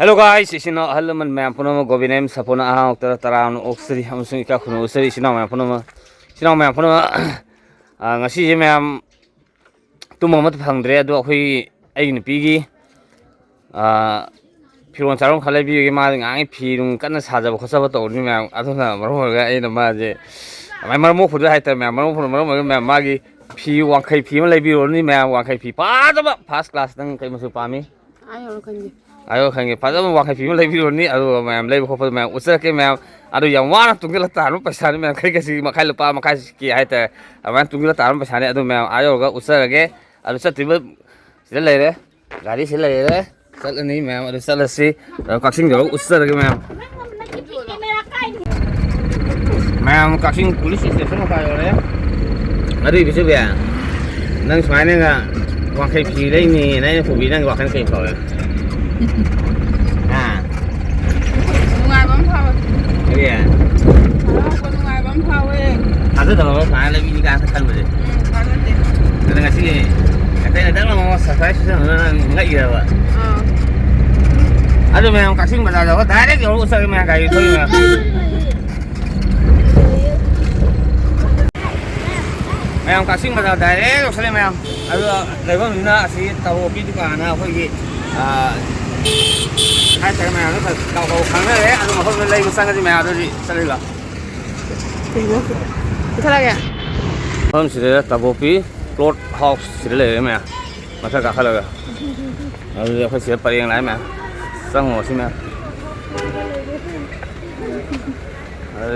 Hello guys, isino halaman ma'am puno mo gobinem sa puno ahang oktara taran oksri hamsung ika kuno usri isino ma'am puno ngasi je ma'am tumo mat phangdre ado khoi ai ni pigi phiron charom khalai bi ma ngai phirung kana sajaba khosaba to ni ma'am aduna maro ga ai na ma je mai mar mo phudu hai ta ma'am maro ma'am magi phi wangkhai phi ma lai bi ro ni ma'am wangkhai phi pa jaba first class dang kai masu pami ayo khange fazaba wangkhai phi ma lai bi ro ni ado ma'am lai kho ma'am usar ke ma'am ado yang wana tungila taru paisa ni ma'am kai kasi makai lupa makai ki hai ta aman tungila taru paisa ni ado ma'am ayo ga usar ke ado sa tiba sila lai re gari sila lai re sal ni ma'am ado sal si kaksing jo usar ke ma'am ma'am kaksing police station ka yo re ado bisu ya nang smane ga wangkhai phi lai ni nai phu bi nang wangkhai kai phao iya. Kalau ngai bam phawe. Ada dalam apa? Ada ini kan kan boleh. Ada deh. Ada nggak sih? Ada mau surprise nggak iya pak? Ada memang kasih pada ada. Direct kalau usah memang kayak itu ya. Memang kasih pada direct usah memang. Ada level mana sih tahu pi di mana apa gitu. Hai saya mày nó thật cầu cầu kháng đấy, ăn mà không lên sang cái gì mày thôi đi, sao đây là? Sao đây ạ? Hôm chỉ là tabo pi, plot house chỉ là mày, mà sao cả khai là, giờ phải sửa bài lại mày, sang ngồi xem mày,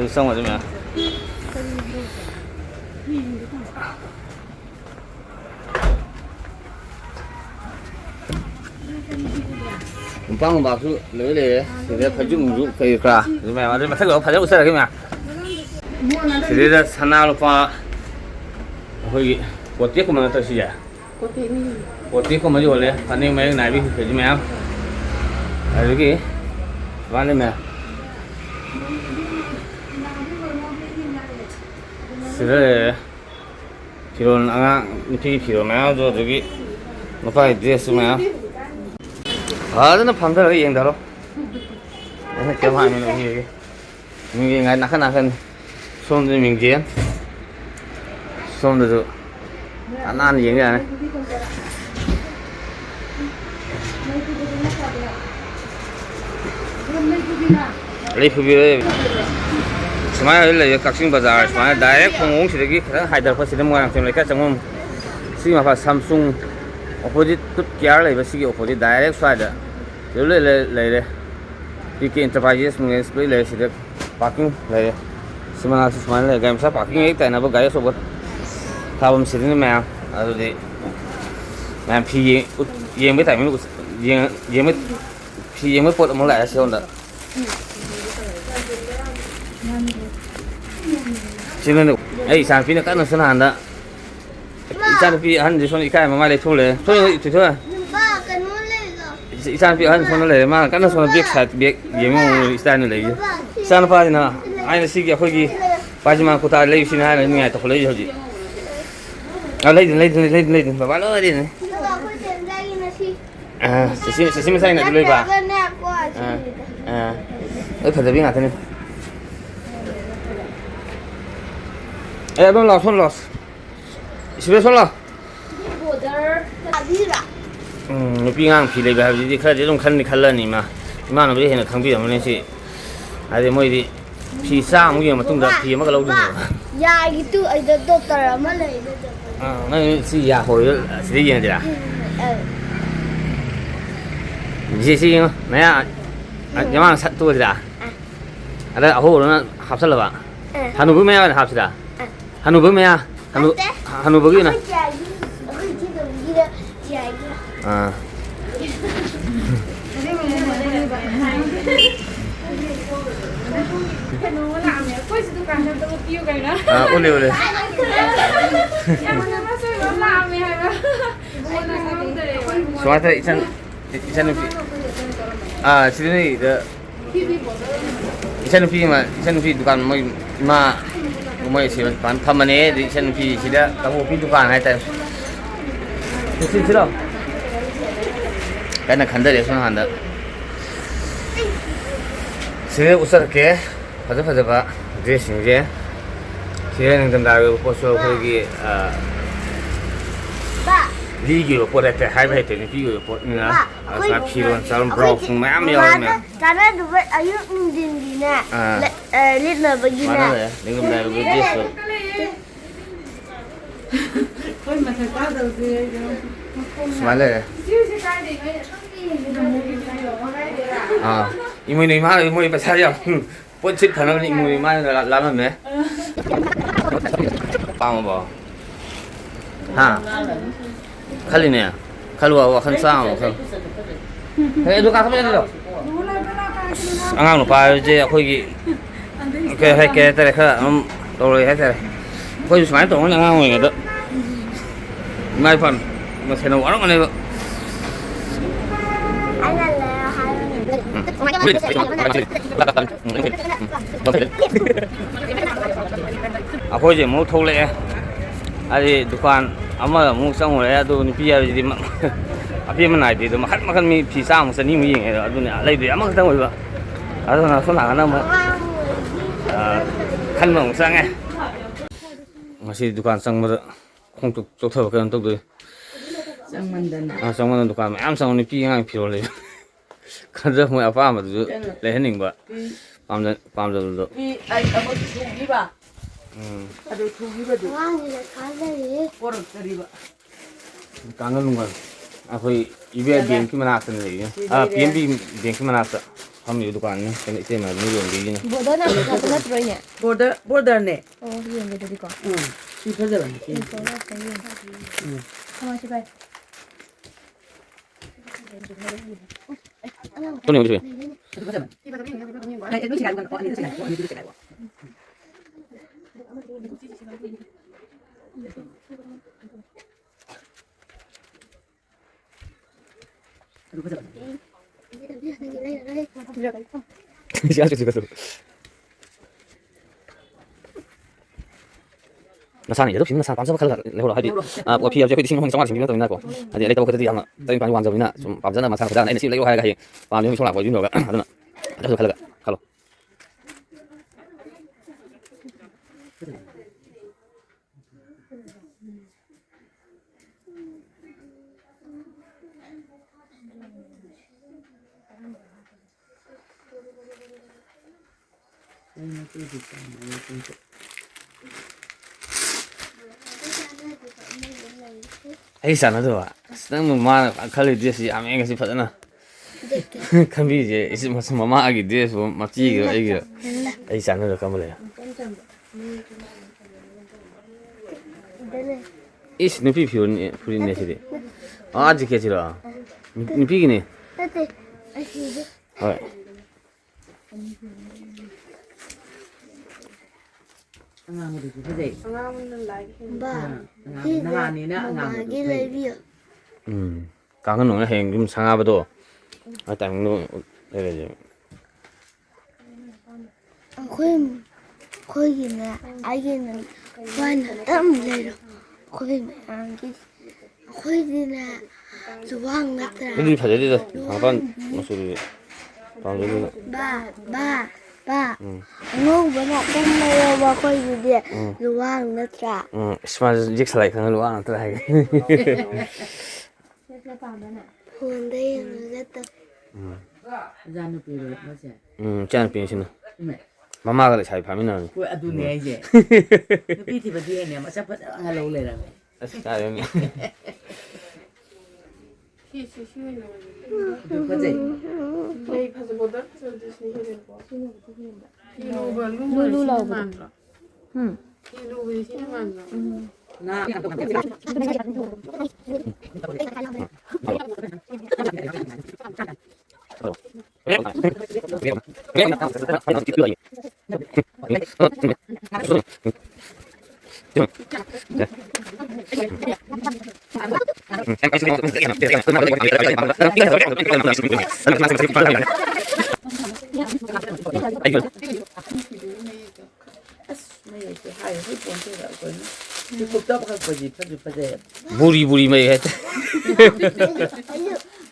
sang ngồi xem mày. Bang bác su lấy để phải dùng cái cả, mà đây mà thấy phải dùng cái mà, thì đây là sana lupa, hồi quạt tiết của mình là gì à? Quạt tiết của mình rồi đấy, anh em mấy này đi phải gì mẹ? Cái gì? Van đây mẹ. thì đây thì rồi anh thì mẹ rồi cái nó phải đi xem mẹ. Nó phẳng ra cái gì đó, cái kiểu hai mình ngày nãy xong rồi mình chiến, xong rồi ăn gì vậy này, lấy phụ bia, semua là các sinh bazar, semua direct không uống thì cái hai đợt phải xem ngoài xem lại cái trong không, xí mà phải Samsung, opposite tốt kia lại phải xí cái opposite direct side đó. Nếu lấy đi cái enterprise mình lấy lấy sẽ được parking lấy semua lấy game sa parking ấy tại nào có gái số bớt thao bấm xịt cái mèo rồi thì mèo phi yên mới tại mình yên mới phi yên mới phốt một lại xem đó cho nên ấy sản phi nó cắt nó sơn hàn đó sản phi hắn thì son cái mà mai lấy thu lấy thôi isan pi han sona le ma kana sona bek sat bek yemu isan le san pa na ai na sigi khogi pajima ko ta le sin ha ni ai to le hoji le ba lo di ne si sai na le ba ơi thật bien atene don la son los sibe son la pi ngang phi lấy về thì khai trong khăn thì khăn lên mà nó bây giờ là khăn bây nên chị ai mỗi đi phi xa một mà tung ra phi mất cái lâu rồi ya itu ada dokter mà lấy nó chỉ ya hồi chỉ gì vậy gì này à nhà mang sắt tôi à ada hồi nó học sao là Hanu bữa mấy học sao Hanu bữa mấy Hanu bữa gì nè Oleh. Suara isan sini the isan pi dukan mai sih kan pamane di isan pi sida kamu pi dukan hai ta sini sila cái này khẩn đây để xuống hàn đó ꯁꯤꯗ ꯎꯠꯆꯔꯛꯀꯦ ꯐꯖ ꯐꯖꯕ ꯗ꯭ꯔꯦꯁꯁꯤꯡꯁꯦ ꯁꯤꯗ ꯅꯤꯡꯊꯝꯊꯥꯒꯤ ꯑꯣꯏꯕ ꯄꯣꯠꯁꯨ ꯑꯩꯈꯣꯏꯒꯤ ꯂꯤꯒꯤ ꯑꯣꯏꯕ ꯄꯣꯠ ꯍꯥꯏꯇꯥꯔꯦ ꯍꯥꯏꯕ ꯍꯩꯇꯦ ꯅꯨꯄꯤꯒꯤ ꯑꯣꯏꯕ ꯄꯣꯠꯅꯤꯅ ꯑꯗꯨꯅ ꯐꯤꯔꯣꯟ ꯆꯥꯔꯣꯟ ꯕ꯭ꯔꯥꯎꯁꯤꯡ ꯃꯌꯥꯝ ꯌꯥꯎꯔꯝꯃꯦ ꯆꯥꯟꯅꯗꯕ ꯑꯌꯨꯛ ꯅꯨꯡꯊꯤꯟꯒꯤꯅꯦ ꯂꯤꯠꯅꯕꯒꯤꯅꯦ ꯃꯥꯟꯅꯔꯦ ꯅꯤꯡꯊꯝꯊꯥꯒꯤ ꯑꯣꯏꯕ ꯗ꯭ꯔꯦꯁꯁꯨ ꯍꯣꯏ ꯃꯊꯛ ꯀꯥꯗꯧꯁꯦ ꯁꯨꯃꯥꯏꯅ ꯂꯩꯔꯦ 이모니 이마 이모니 배차려 뻔치 타는 이모니 이마 라면네 빵 뭐. 하. 칼리네. 칼로와 한 싸움. 해도 가서 해도. 안강 높아 이제 거기 그 할게 때려 그 도로 해 때려. 거기 많이 또 오늘 안강 오게 돼. 많이 판. 뭐 새는 와는 거네. 아버지 못 통래. 아니 두칸 아마 못 상호래. 아도 비야지 앞에만 나이도 막 할만한 미 비상 무슨 님이 해. 아도네 알레도 아마 그런 거 봐. 아도나 손 나가나 뭐. 한명 상해. 맛이 두칸 상무도 콩뚝 쫓아가 그런 떡도. 쌍만단. 쌍만단 두칸 맘 상호니 비양 필요래. 간자 뭐 아빠마도 레헤닝 봐. 밤자도. 이 아이고 두기봐. 아주 두기봐도. 아니 가자리 꼬락다리봐. 강은 거. 거의 입에 뱅키 만났는데 BNB 뱅키 만났어. हम ये दुकान में इसे मैं नहीं लूंगी ये ना 보더나 보더나 들어있냐 보더네. 이게 되니까 이 가져라. 가만 있어 봐 돈이 어디 가져라. 아니 이거 시간 건 아니 이거 시간. 아니 이거 시간. siapa sih itu Nasaan itu sih nasaan pamsa bakal lehor hadi buat pihak jadi sini sama sini tuh nako hadi ada tahu kata dia ama tapi kan wanza bina pamsa na masan kada ini sih lehor hai pam lehor sola buat juga ada kalau sana tuh pak sedang mama kali dia sih ame nggak sih padahal kan biji isi masa mama lagi dia so mati gitu sana tuh kamu lah is nupi puri nih sih aja kayak cira nupi gini oh 안가무도 그제. 안가무는 봐. 나가니나 안가무도. 레비요. 강은 오늘 행 좀 상하봐도 아 땅도 이래지 거기는 아기는 완전 땀내려 거기는 안기 거기는 좋아한 같더라 우리 파제리다 방반 무슨 방제리 봐 너무나 땀내려 봐 거기는 좋아한 같더라 스마트 직살이 그런 거 하나 더 하게 근데 이거 자는 비로 맞지? 짠 빈신은 마마가 잘 밤이나 그 아두네 이제 비티 버디에네 맞아 맞아 할로 올래라 아 여기 그제 Nee, pas op dat is dus niet heel veel. Lulu lauw. Lulu is in man. 나 무리 뭐 했다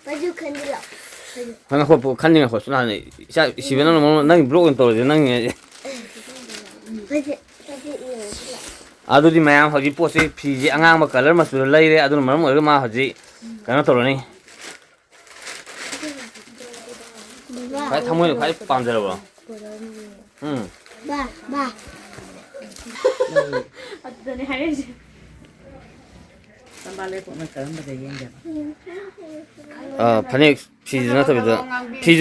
아주 간지러 ꯅꯪ ꯍꯣꯠꯄ ꯈꯟꯅꯤꯡꯉ ꯍꯣꯠꯁꯨ ꯅꯍꯥꯟ ꯁꯤꯕ ꯅꯪ block ꯑꯣꯏꯅ ꯇꯧꯔꯗꯤ ꯅꯪ ꯑꯗꯨꯗꯤ ꯃꯌꯥꯝ ꯍꯧꯖꯤꯛ ꯄꯣꯠꯁꯤ ꯐꯤꯁꯤ ꯑꯉꯥꯡꯕ ꯀꯂꯔ ꯃꯆꯨꯗ ꯂꯩꯔꯦ ꯑꯗꯨꯅ ꯃꯔꯝ ꯑꯣꯏꯔꯒ ꯃꯥ ꯍꯧꯖꯤꯛ ꯀꯩꯅꯣ ꯇꯧꯔꯅꯤ ꯈ꯭ꯋꯥꯏ ꯊꯃꯣꯏꯅ ꯈ꯭ꯋꯥꯏ ꯄꯥꯝꯖꯔꯕ꯭ꯔꯣ ꯕꯥ ꯑꯗꯨꯗꯅꯦ ꯍꯥꯏꯔꯤꯁꯦ ꯁꯝꯕꯥꯜ ꯂꯩꯈꯣꯛꯅ ꯀꯔꯝꯕꯗ ꯌꯦꯡꯒꯦꯕ ꯐꯅꯦꯛ ꯐꯤꯁꯨ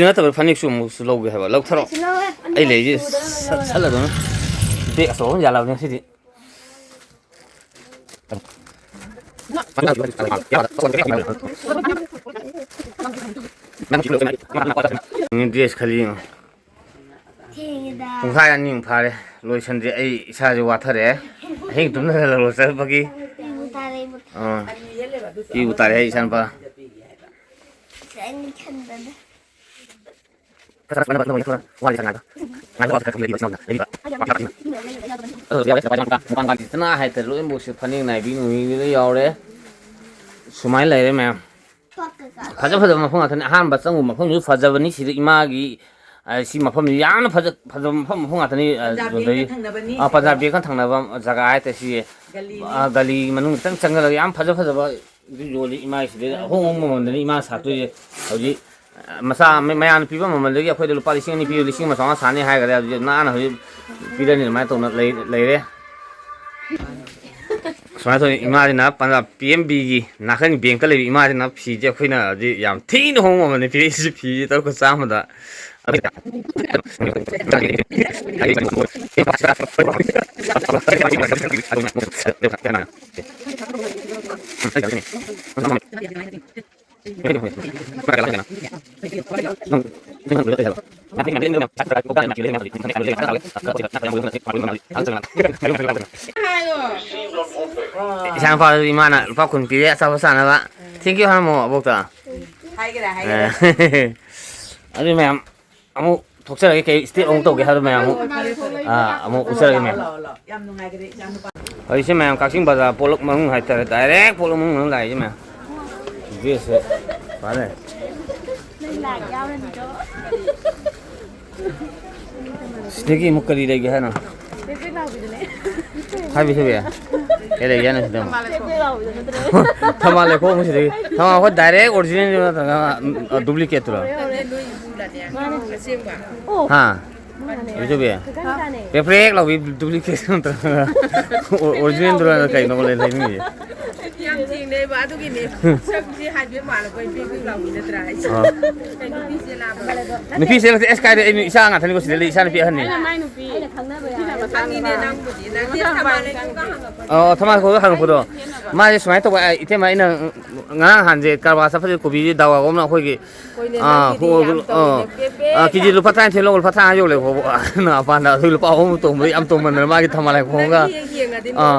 ꯅꯠꯇꯕ ꯐꯅꯦꯛꯁꯨ ꯑꯃꯨꯛꯁꯨ ꯂꯧꯒꯦ ꯍꯥꯏꯕ ꯂꯧꯊꯔꯣ ꯑꯩ ꯂꯩꯔꯤꯁꯦ ꯁꯠꯂꯗꯣꯏꯅ ꯕꯦꯛ ꯑꯆꯧꯕ ꯑꯃ ꯌꯥꯜꯂꯕꯅꯤ ꯉꯁꯤꯗꯤ ꯗ꯭ꯔꯦꯁ ꯈꯜꯂꯤ ꯌꯦꯡꯉꯣ ꯊꯦꯡꯉꯦꯗ ꯄꯨꯡꯈꯥꯏ ꯑꯅꯤꯃꯨꯛ ꯐꯥꯔꯦ ꯂꯣꯏꯁꯟꯗ꯭ꯔꯤ ꯑꯩ ꯏꯁꯥꯁꯦ ꯋꯥꯊꯔꯛꯑꯦ ꯑꯍꯤꯡ ꯇꯨꯝꯗꯅ ꯂꯧꯔꯣ ꯆꯠꯄꯒꯤ ꯏꯕꯨ ꯇꯥꯔꯦ ꯏꯕꯨ ꯇꯥꯔꯦ ꯑꯩ ꯏꯆꯥꯅꯨꯄꯥ ꯑꯩꯅ ꯈꯟꯕꯗ ꯇꯅ ꯍꯥꯏꯇꯥꯔꯦ ꯂꯣꯏꯅꯃꯛꯁꯦ ꯐꯅꯦꯛ ꯅꯥꯏꯕꯤ ꯅꯨꯡꯕꯤꯗ ꯌꯥꯎꯔꯦ ꯁꯨꯃꯥꯏꯅ ꯂꯩꯔꯦ ꯃꯌꯥꯝ ꯐꯖꯕ ꯃꯐꯝ ꯉꯥꯛꯇꯅꯤ ꯑꯍꯥꯟꯕ ꯆꯪꯉꯨꯕ ꯃꯐꯝꯁꯨ ꯐꯖꯕꯅꯤ ꯁꯤꯗ ꯏꯃꯥꯒꯤ ꯁꯤ ꯃꯐꯝꯁꯤ ꯌꯥꯝꯅ ꯐꯖꯕ ꯃꯐꯝ ꯉꯥꯛꯇꯅꯤ ꯄꯟꯖꯥꯕ ꯕꯦꯡꯀ ꯊꯪꯅꯕ ꯖꯒꯥ ꯍꯥꯏꯇꯥꯔꯦ ꯁꯤ ꯒꯂꯤ ꯃꯅꯨꯡ ꯈꯤꯇꯪ ꯆꯪꯒꯗꯒ ꯌꯥꯝ ꯐꯖꯕ ꯌꯣꯜꯂꯤ ꯏꯃꯥꯒꯤ ꯁꯤꯗ ꯑꯍꯣꯡꯕ ꯃꯃꯜꯗꯅꯤ ꯏꯃꯥ ꯁꯥꯠꯇꯣꯏꯁꯦ ꯍꯧꯖꯤꯛ ꯃꯆꯥ ꯃꯌꯥꯝꯅ ꯄꯤꯕ ꯃꯃꯜꯗꯒꯤ ꯑꯩꯈꯣꯏꯗ ꯂꯨꯄꯥ 2,000 ꯄꯤꯌꯨ 1,500 ꯁꯥꯅꯤ ꯍꯥꯏꯈꯔꯦ ꯍꯧꯖꯤꯛ ꯅꯥꯟꯅ ꯍꯧꯖꯤꯛ ꯄꯤꯔꯅꯤ ꯑꯗꯨꯃꯥꯏꯅ ꯇꯧꯅ ꯂꯩꯔꯦ ꯁꯨꯃꯥꯏꯅ ꯇꯧꯅꯤ ꯏꯃꯥꯁꯤꯅ ꯄꯟꯖꯥꯕ PNBꯒꯤ ꯅꯥꯀꯟꯒꯤ ꯕꯦꯡꯀ ꯂꯩꯕ ꯏꯃꯥꯁꯤꯅ ꯐꯤꯁꯦ ꯑꯩꯈꯣꯏꯅ ꯍꯧꯖꯤꯛ ꯌꯥꯝ ꯊꯤꯅ ꯍꯣꯡꯕ ꯃꯃꯜꯅꯤ ꯄꯤꯔꯛꯏꯁꯤ ꯐꯤꯁꯦ 3,100ꯗ Isang pa di mana lupa kun pilih sama sana pak. Thank you hamu abokta. 하이게라 Aduh ma'am, kamu 독설하게 게 스틸 엉떡게 하도 ma'am. Kamu usah lagi ma'am. ꯌꯥꯝ ꯅꯨꯡꯉꯥꯏꯒꯔꯦ ꯌꯥꯝ ꯅꯨꯄꯥ Ini ma'am kasing baza polok mang hai tar direct polok mang lai je ma'am. Yes. Vale. Sedikit muka di lagi hana. Habis ya. Ele ya na sedang. Thamale ko mu sedikit. Thama ko direct original na duplicate tu lah. Ha. Itu biar. Reflect lah, duplicate tu. Original tu lah kain nak boleh ni. ꯌꯥꯝ ꯊꯦꯡꯅꯩ ꯕ ꯑꯗꯨꯒꯤꯅꯦ ꯁꯛꯁꯤ ꯍꯥꯏꯕ ꯃꯥꯜꯂꯛꯄ ꯄꯤꯛ ꯂꯥꯎꯕꯤ ꯅꯠꯇ꯭ꯔꯥ ꯑꯩꯁꯦ ꯅꯨꯄꯤꯁꯦ ꯂꯥꯛꯄ Nupi saya es kaya ini isa nggak tadi kau sendiri isa nupi hani. ꯃꯥꯏ ꯅꯨꯄꯤ ꯑꯩꯅ ꯈꯪꯅꯕ ꯌꯥꯏ ꯈꯪꯉꯤꯅꯦ ꯅꯪꯕꯨꯗꯤ ꯅꯪꯗꯤ ꯊꯃꯥꯟꯅꯩ Oh, teman kau hang kudo. Mas semua itu itu mah ini ngang hanje karba seperti kopi dawa kau nak kau ki. Kiji lupa tanya celo lupa tanya aja kau. Nah apa anda lupa kau tuh beri am tuh mana magi teman kau enggak.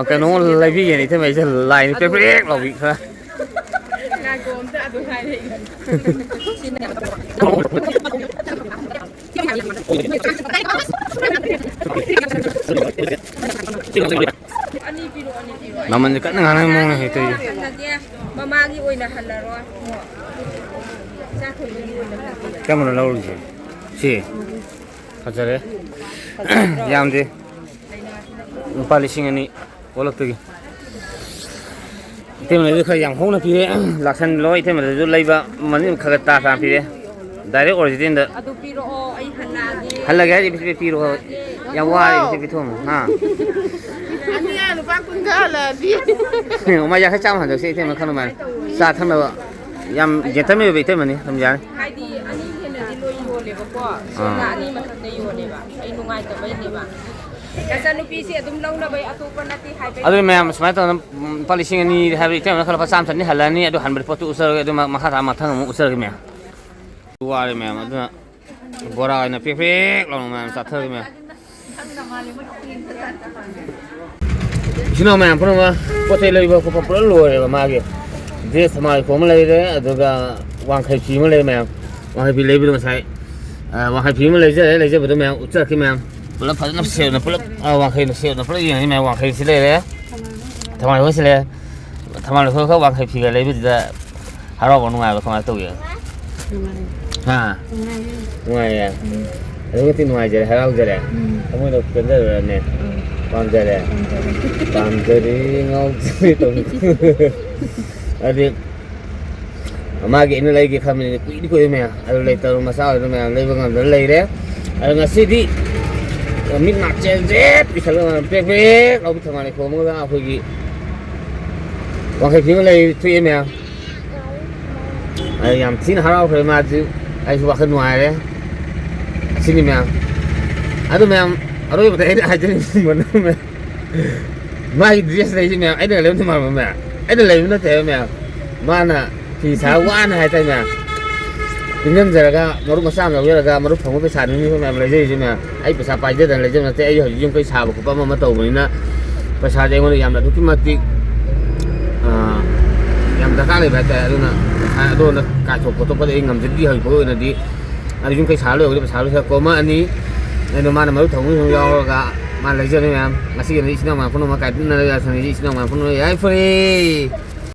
Kenapa lebih ini itu macam lain perfect lebih. งานโกมจะดูใครเลยอันนี้พี่รู้อันนี้พี่รู้ Naman kan nggak mau itu. นั่นเนี่ยมามากี่วันนะฮัลโหลจ้าคนนี้วันนะ Kamu nak lalu je. Si. Ajar ya. Yang di. Lupa lising ini. Bolak tu. Itu mana itu yang hong nak pilih. Laksan lo itu mana itu lagi mana kaget tak sampai pilih. Dari original dah. อะดูพี่รู้ไอ้ฮันนาดี Hal lagi aja bisa pilih. Yang wah bisa pilih. Ha. อันนี้หนูป้าคุณก็เลยพี่ Oma ya kacang hanya sih itu mana kan mana. Saat mana yang jentam itu itu mana ni, sampai ใครดีอันนี้เห็นอันนี้ลุยโยเลยบอกว่าส่วนอันนี้มันจะโยเลยว่ะไอ้นุ่งไงแต่ไม่เนี่ยว่ะแต่จะนุปีเสียตุ้มลงนะไปอะตุปนัติหายไป Aduh memang semasa tu paling ini hari itu kalau pasang macam ni halan ni aduh han berfoto usar itu makan sama thang usar ke memang. Dua ni memang aduh bora ini perfect lalu memang satu memang. Sini memang pernah mah foto lagi bawa kopi pernah luar ya magi. Dia sama aku mulai deh aduh wang kai pi mulai memang wang kai pi lagi betul saya. Wang kai pi mulai je betul memang usar ke memang. Pulak pada nak sel, nak pulak wang kai nak sel, nak pulak yang ni memang wang kai sel le. Taman lu sel, taman lu kau wang kai pi le betul dah harap orang ngai kalau tu ya. ha Này. ngoài à đúng cái tin ngoài giờ hay đâu giờ này không có được kiến giờ này còn giờ này còn giờ đi ngâu đi tụng đi mà cái này lấy cái khăm này quỷ đi quỷ mẹ lấy tờ mà sao rồi mẹ lấy bằng cái lấy đấy nggak sih di min nak cezet bisa lo pek lo bisa mana kau mau apa lagi wang kayak lấy thuê mẹ yang sini harau phải mà chứ ai suka ke ngoài đấy sini mẹ aduh mẹ aduh betul ini aja mana mẹ mai dia sendiri mẹ ada lewat mana mẹ ada lewat mana teh mẹ mana thì sao quá này tay mẹ Tinggal jaga maru masam jaga maru phóng cái sàn như mà lấy gì chứ mà ấy phải sạp chứ lấy chứ mà thế ấy dùng cái sạp của ba mà tàu mình na phải sạp đây mà làm là cái mà tí làm ra cái này phải thế luôn na đó là cả chục của tôi có thể ngầm rất đi hơi bữa này đi dùng cái sạp rồi cái sạp rồi có mà anh ấy nên mà maru phóng không do cả mà lấy chứ này mà xí này xí nào mà phun mà cái này là xí nào mà phun này ấy free